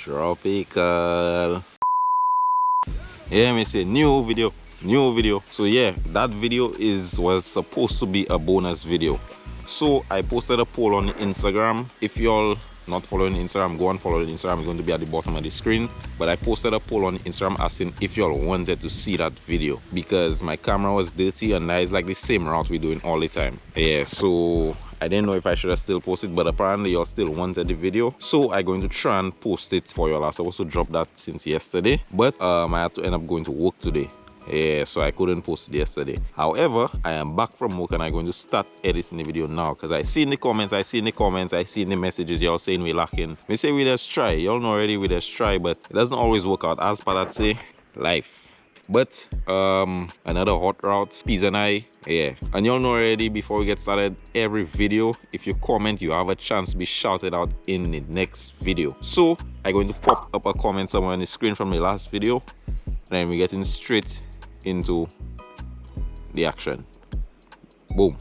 Tropical. Yeah, me say new video. So yeah, that video was supposed to be a bonus video. So I posted a poll on Instagram. If y'all not following Instagram, go and follow the Instagram. It's going to be at the bottom of the screen. But I posted a poll on Instagram asking if y'all wanted to see that video, because my camera was dirty and that is like the same route we're doing all the time. Yeah, so I didn't know if I should have still posted, but apparently y'all still wanted the video, so I'm going to try and post it for y'all. I was supposed to drop that since yesterday, but I had to end up going to work today. Yeah, so I couldn't post it yesterday. However, I am back from work and I'm going to start editing the video now, because I see in the comments, I see in the messages y'all saying we lacking. We say we just try. Y'all know already we just try, but it doesn't always work out. As per that say, life. But another hot route, Peas and I, yeah. And y'all know already, before we get started, every video, if you comment, you have a chance to be shouted out in the next video. So I'm going to pop up a comment somewhere on the screen from the last video, and then we're getting straight into the action. Boom.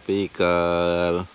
Pickle.